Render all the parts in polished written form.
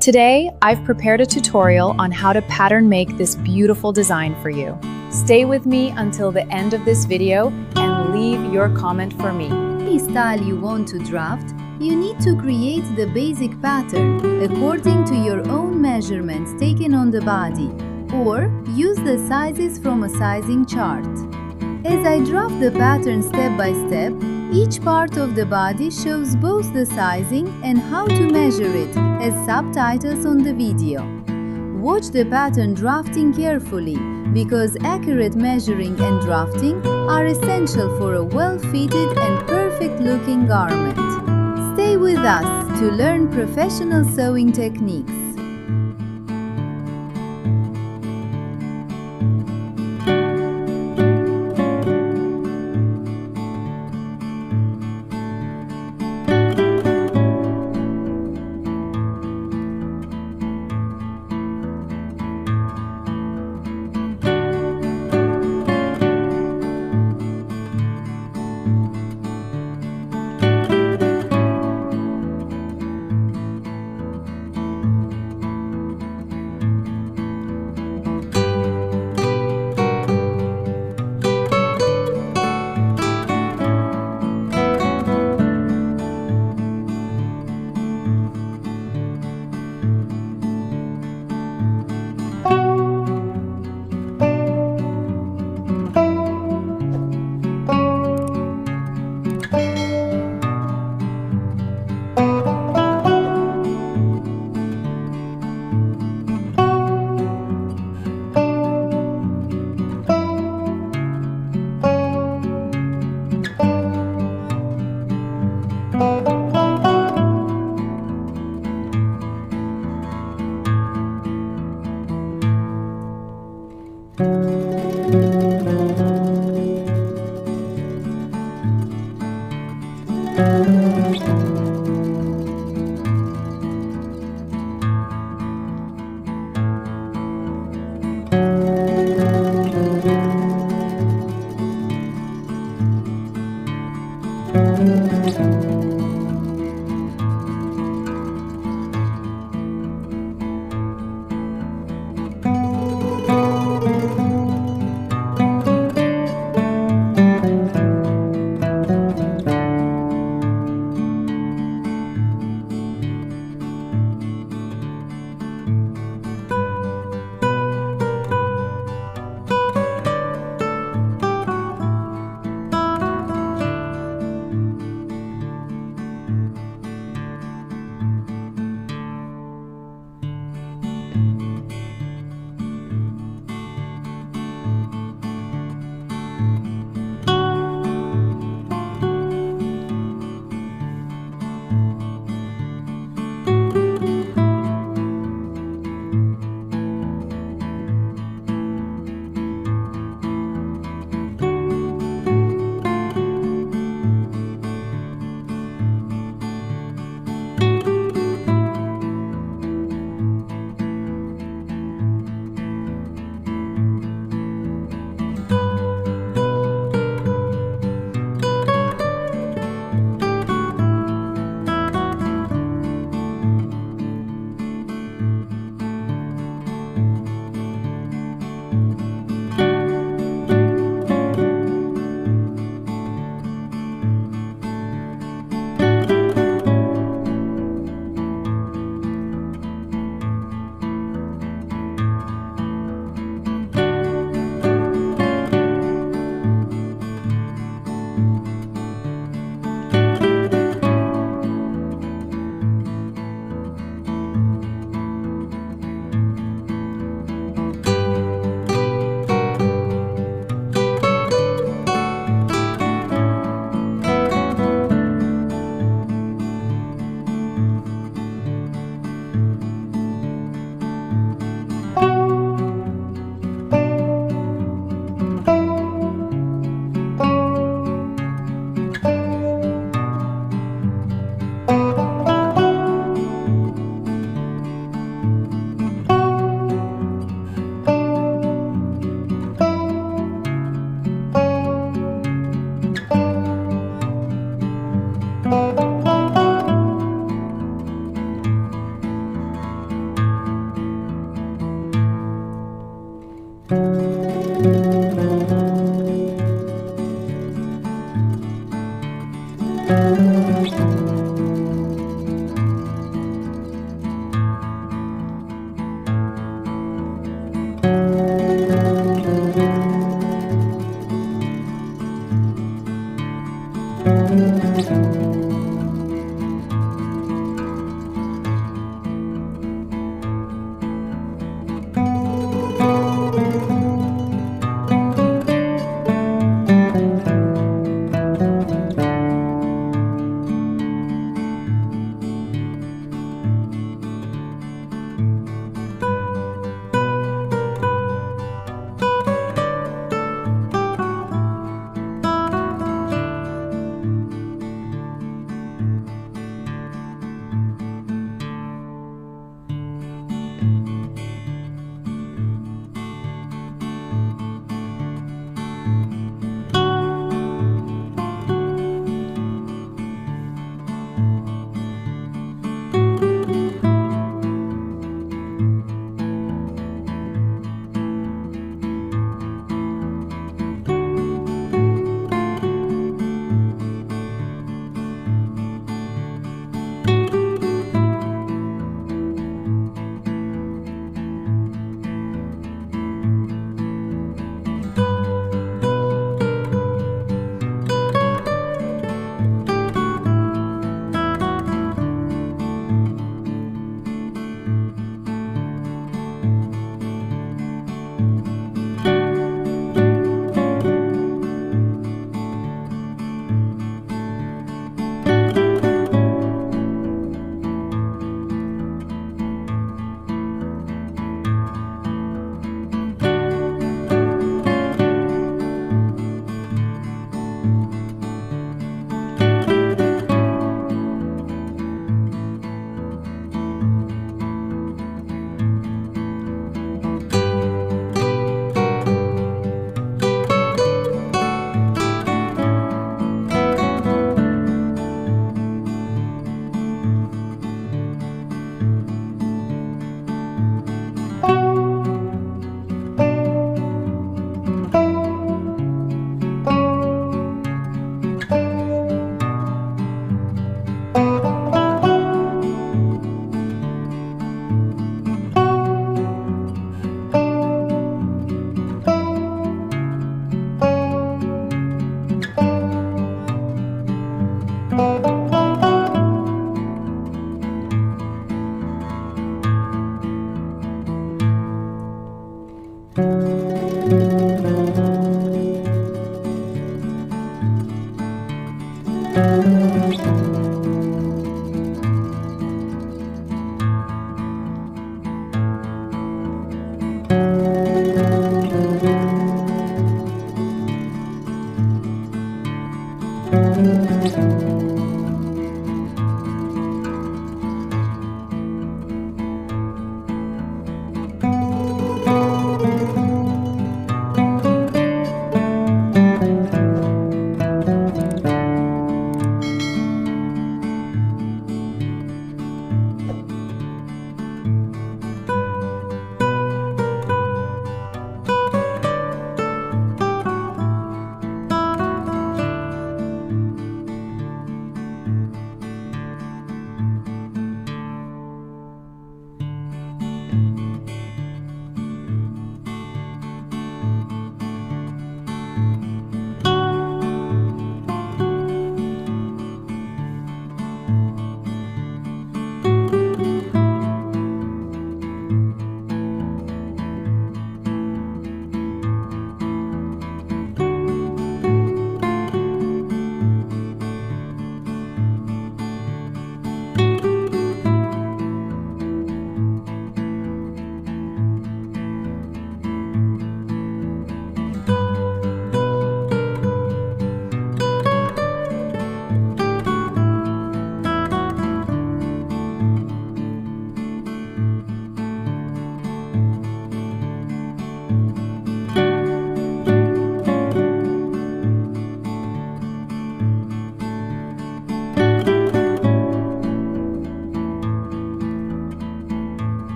Today, I've prepared a tutorial on how to pattern make this beautiful design for you. Stay with me until the end of this video and leave your comment for me. Any style you want to draft, you need to create the basic pattern according to your own measurements taken on the body, or use the sizes from a sizing chart. As I draft the pattern step by step, each part of the body shows both the sizing and how to measure it as subtitles on the video. Watch the pattern drafting carefully because accurate measuring and drafting are essential for a well-fitted and perfect-looking garment. Stay with us to learn professional sewing techniques.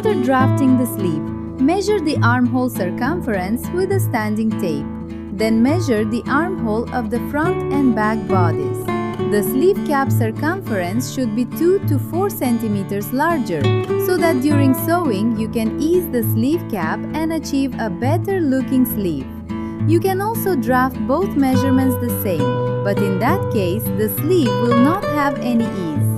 After drafting the sleeve, measure the armhole circumference with a standing tape. Then measure the armhole of the front and back bodice. The sleeve cap circumference should be 2 to 4 centimeters larger, so that during sewing you can ease the sleeve cap and achieve a better looking sleeve. You can also draft both measurements the same, but in that case the sleeve will not have any ease.